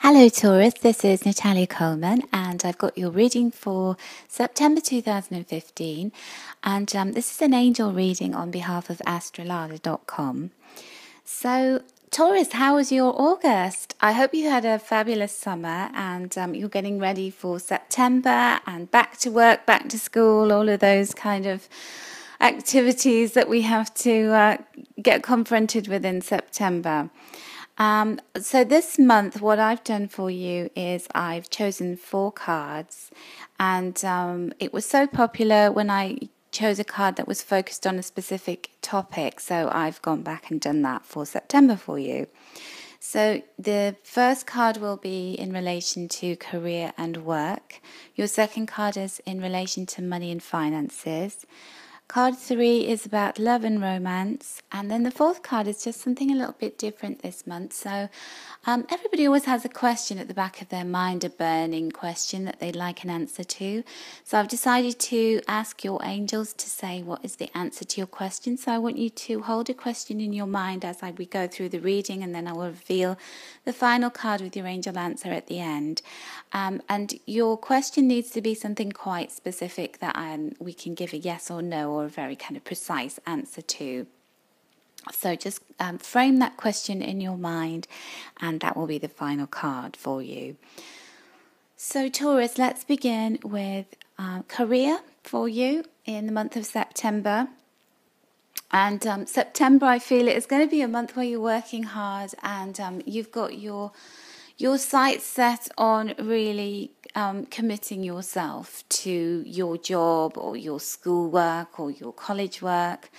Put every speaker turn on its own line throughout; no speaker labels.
Hello Taurus, this is Natalia Coleman and I've got your reading for September 2015 and this is an angel reading on behalf of astrolada.com. So Taurus, how was your August? I hope you had a fabulous summer and you're getting ready for September and back to work, back to school, all of those kind of activities that we have to get confronted with in September. So this month, what I've done for you is I've chosen 4 cards, and it was so popular when I chose a card that was focused on a specific topic. So I've gone back and done that for September for you. So the first card will be in relation to career and work. Your second card is in relation to money and finances. Card 3 is about love and romance, and then the fourth card is just something a little bit different this month. So everybody always has a question at the back of their mind, a burning question that they'd like an answer to. So I've decided to ask your angels to say what is the answer to your question. So I want you to hold a question in your mind as we go through the reading, and then I will reveal the final card with your angel answer at the end. And your question needs to be something quite specific that we can give a yes or no or a very kind of precise answer to. So just frame that question in your mind and that will be the final card for you. So Taurus, let's begin with career for you in the month of September. And September, I feel it is going to be a month where you're working hard and you've got your sights set on really committing yourself to your job or your schoolwork or your college work.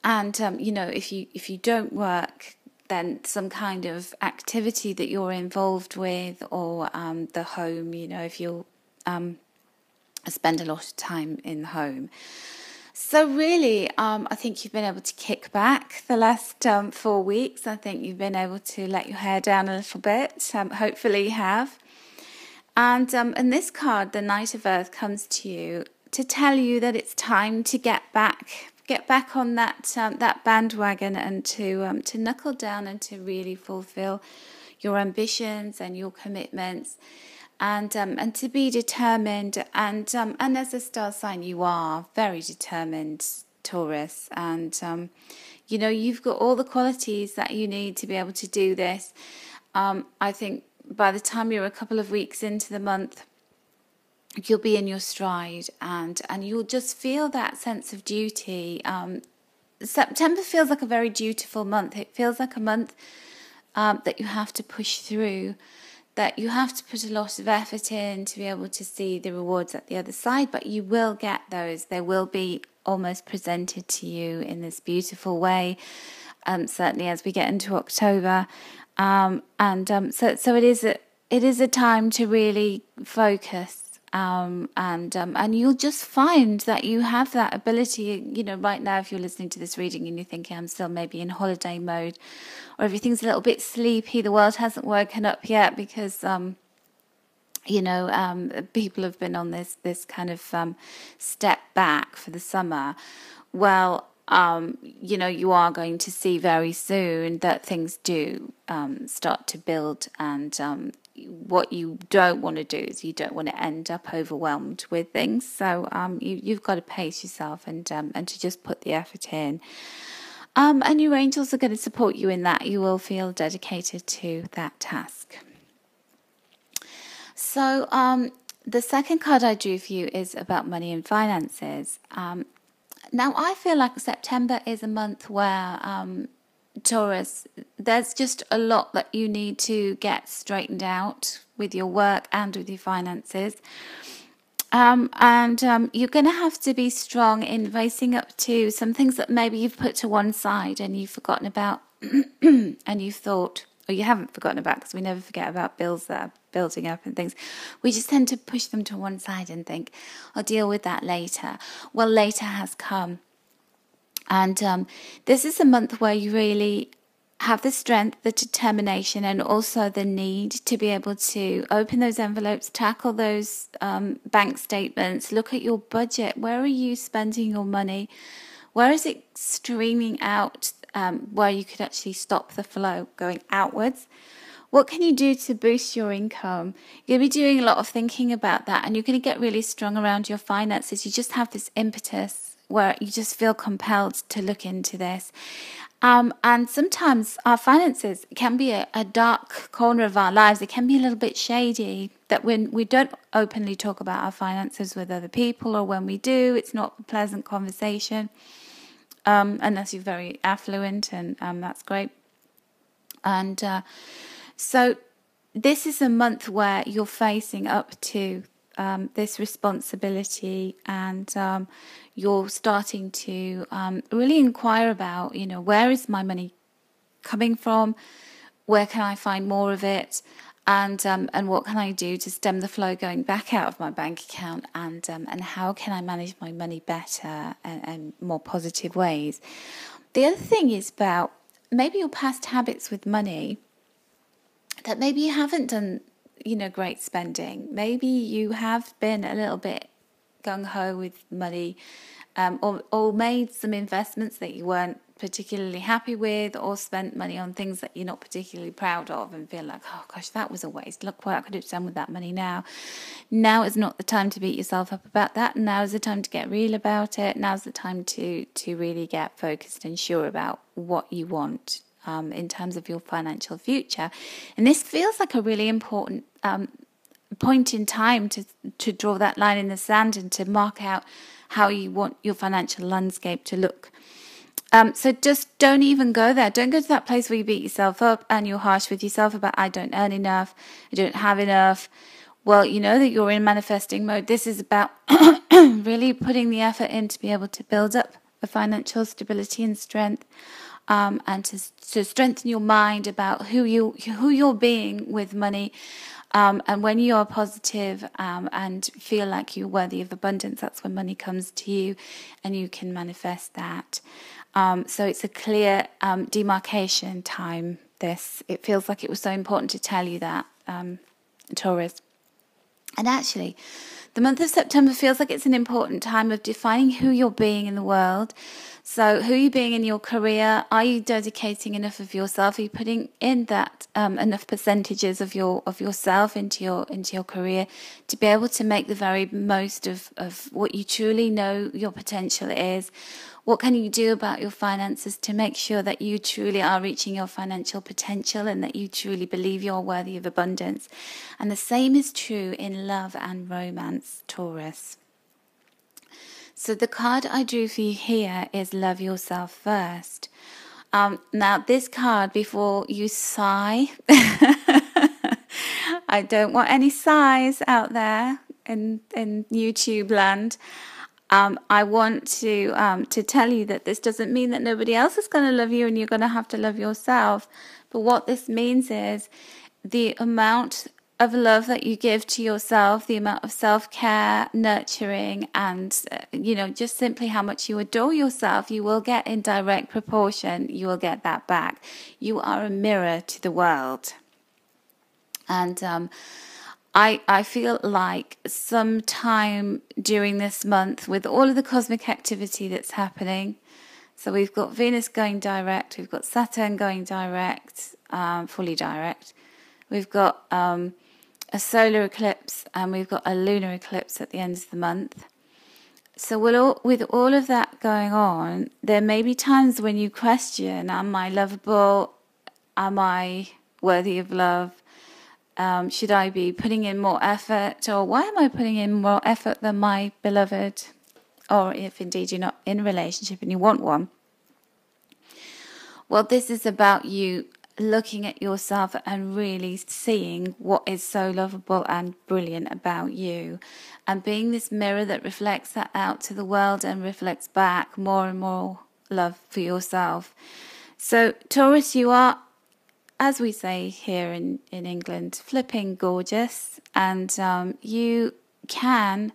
If you don't work, then some kind of activity that you're involved with, or the home, if you'll spend a lot of time in the home. So really, I think you've been able to kick back the last 4 weeks. I think you've been able to let your hair down a little bit. Hopefully you have. And this card, the Knight of Earth, comes to you to tell you that it's time to get back on that bandwagon and to knuckle down and to really fulfill your ambitions and your commitments. And to be determined, and as a star sign, you are very determined, Taurus, and you've got all the qualities that you need to be able to do this. I think by the time you're a couple of weeks into the month, you'll be in your stride, and you'll just feel that sense of duty. September feels like a very dutiful month. It feels like a month that you have to push through, that you have to put a lot of effort in to be able to see the rewards at the other side, but you will get those. They will be almost presented to you in this beautiful way, certainly as we get into October. So it is a time to really focus. And you'll just find that you have that ability, right now, if you're listening to this reading and you're thinking, I'm still maybe in holiday mode, or everything's a little bit sleepy, the world hasn't woken up yet because, people have been on this kind of step back for the summer. Well, you are going to see very soon that things do start to build, and what you don't want to do is you don't want to end up overwhelmed with things. So you've got to pace yourself and to just put the effort in. And your angels are going to support you in that. You will feel dedicated to that task. So the second card I drew for you is about money and finances. Now, I feel like September is a month where, Taurus, there's just a lot that you need to get straightened out with your work and with your finances. And you're going to have to be strong in facing up to some things that maybe you've put to one side and you've forgotten about and you've thought, or you haven't forgotten about, because we never forget about bills that are building up and things. We just tend to push them to one side and think, I'll deal with that later. Well, later has come. And this is a month where you really have the strength, the determination, and also the need to be able to open those envelopes, tackle those bank statements, look at your budget. Where are you spending your money? Where is it streaming out, where you could actually stop the flow going outwards? What can you do to boost your income? You're going to be doing a lot of thinking about that, and you're going to get really strong around your finances. You just have this impetus where you just feel compelled to look into this. And sometimes our finances can be a dark corner of our lives. It can be a little bit shady, that when we don't openly talk about our finances with other people, or when we do, it's not a pleasant conversation, unless you're very affluent, and that's great. And so this is a month where you're facing up to this responsibility, and you're starting to really inquire about, where is my money coming from? Where can I find more of it? And what can I do to stem the flow going back out of my bank account? And how can I manage my money better and more positive ways? The other thing is about maybe your past habits with money, that maybe you haven't done, great spending. Maybe you have been a little bit gung-ho with money, or made some investments that you weren't particularly happy with, or spent money on things that you're not particularly proud of and feel like, oh gosh, that was a waste. Look what I could have done with that money now. Now is not the time to beat yourself up about that. Now is the time to get real about it. Now's the time to really get focused and sure about what you want in terms of your financial future. And this feels like a really important point in time to draw that line in the sand and to mark out how you want your financial landscape to look. So just don't even go there. Don't go to that place where you beat yourself up and you're harsh with yourself about, I don't earn enough, I don't have enough. Well, you know that you're in manifesting mode. This is about really putting the effort in to be able to build up a financial stability and strength, and to strengthen your mind about who you're being with money. And when you are positive and feel like you're worthy of abundance, that's when money comes to you and you can manifest that. So it's a clear demarcation time, this. It feels like it was so important to tell you that, Taurus. And actually, the month of September feels like it's an important time of defining who you're being in the world. So who are you being in your career? Are you dedicating enough of yourself? Are you putting in that enough percentages of yourself into your career to be able to make the very most of what you truly know your potential is? What can you do about your finances to make sure that you truly are reaching your financial potential and that you truly believe you're worthy of abundance? And the same is true in love and romance, Taurus. So the card I drew for you here is Love Yourself First. Now this card, before you sigh, I don't want any sighs out there in YouTube land. I want to tell you that this doesn't mean that nobody else is going to love you and you're going to have to love yourself. But what this means is the amount of love that you give to yourself, the amount of self-care, nurturing, and, just simply how much you adore yourself, you will get in direct proportion. You will get that back. You are a mirror to the world. And I feel like sometime during this month, with all of the cosmic activity that's happening, so we've got Venus going direct, we've got Saturn going direct, fully direct, we've got a solar eclipse, and we've got a lunar eclipse at the end of the month. So with all of that going on, there may be times when you question, am I lovable? Am I worthy of love? Should I be putting in more effort? Or why am I putting in more effort than my beloved? Or if indeed you're not in a relationship and you want one. Well, this is about you looking at yourself and really seeing what is so lovable and brilliant about you, and being this mirror that reflects that out to the world and reflects back more and more love for yourself. So Taurus, you are, as we say here in England, flipping gorgeous, and you can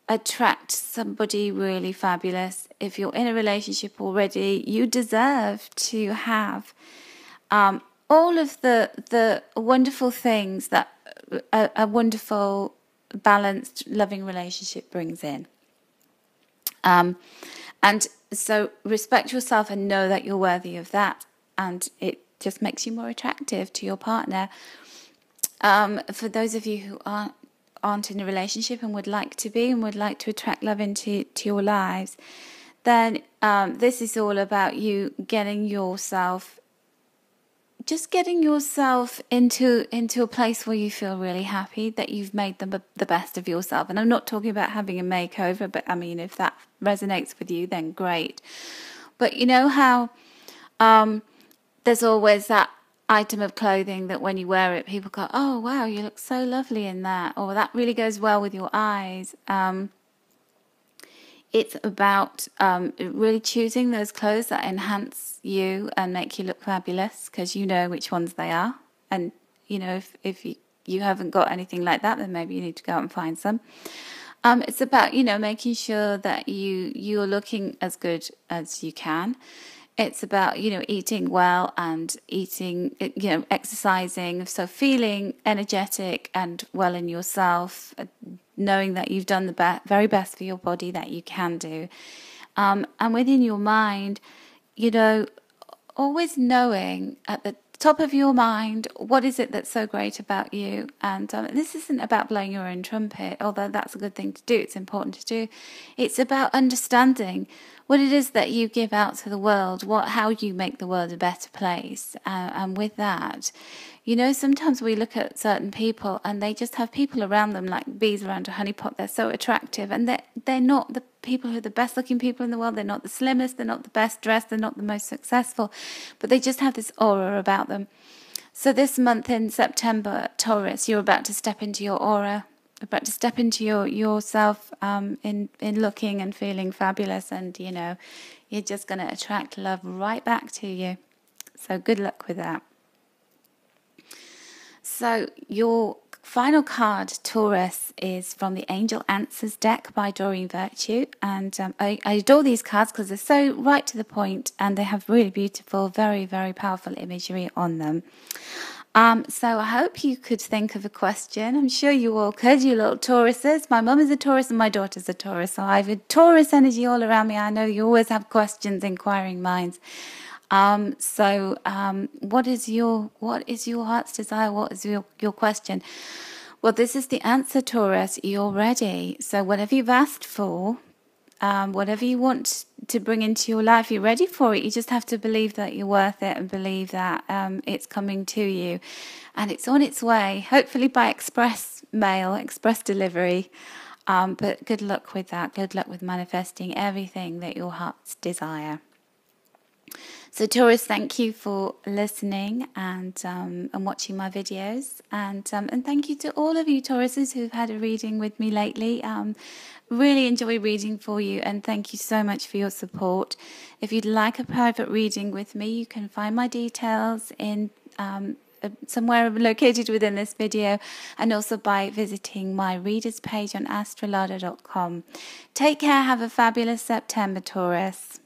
attract somebody really fabulous. If you're in a relationship already, you deserve to have all of the wonderful things that a wonderful, balanced, loving relationship brings in. And so respect yourself and know that you're worthy of that. And it just makes you more attractive to your partner. For those of you who aren't in a relationship and would like to be and would like to attract love into your lives, then this is all about you getting yourself into a place where you feel really happy that you've made the best of yourself. And I'm not talking about having a makeover, but I mean, if that resonates with you, then great. But you know how there's always that item of clothing that when you wear it, people go, oh wow, you look so lovely in that, or that really goes well with your eyes. It's about really choosing those clothes that enhance you and make you look fabulous, because you know which ones they are. And, you know, if you haven't got anything like that, then maybe you need to go out and find some. It's about, you know, making sure that you're looking as good as you can. It's about, you know, eating well and exercising. So feeling energetic and well in yourself, knowing that you've done the very best for your body that you can do. And within your mind, you know, always knowing at the top of your mind, what is it that's so great about you? And this isn't about blowing your own trumpet, although that's a good thing to do. It's important to do. It's about understanding what it is that you give out to the world, how you make the world a better place. And with that, you know, sometimes we look at certain people and they just have people around them like bees around a honeypot. They're so attractive, and they're not the people who are the best looking people in the world. They're not the slimmest, they're not the best dressed, they're not the most successful, but they just have this aura about them. So this month in September, Taurus, you're about to step into your aura, about to step into yourself in looking and feeling fabulous, and you know, you're just going to attract love right back to you. So good luck with that. So your final card, Taurus, is from the Angel Answers deck by Doreen Virtue. And I adore these cards because they're so right to the point and they have really beautiful, very, very powerful imagery on them. So I hope you could think of a question. I'm sure you all could, you little Tauruses. My mum is a Taurus and my daughter's a Taurus. So I have a Taurus energy all around me. I know you always have questions, inquiring minds. What is your heart's desire? What is your question? Well, this is the answer, Taurus. You're ready. So whatever you've asked for, whatever you want to bring into your life, you're ready for it. You just have to believe that you're worth it and believe that it's coming to you. And it's on its way, hopefully by express mail, express delivery. But good luck with that. Good luck with manifesting everything that your hearts desire. So Taurus, thank you for listening and watching my videos, and thank you to all of you Tauruses who've had a reading with me lately. Really enjoy reading for you, and thank you so much for your support. If you'd like a private reading with me, you can find my details in somewhere located within this video, and also by visiting my readers page on astrolada.com. Take care. Have a fabulous September, Taurus.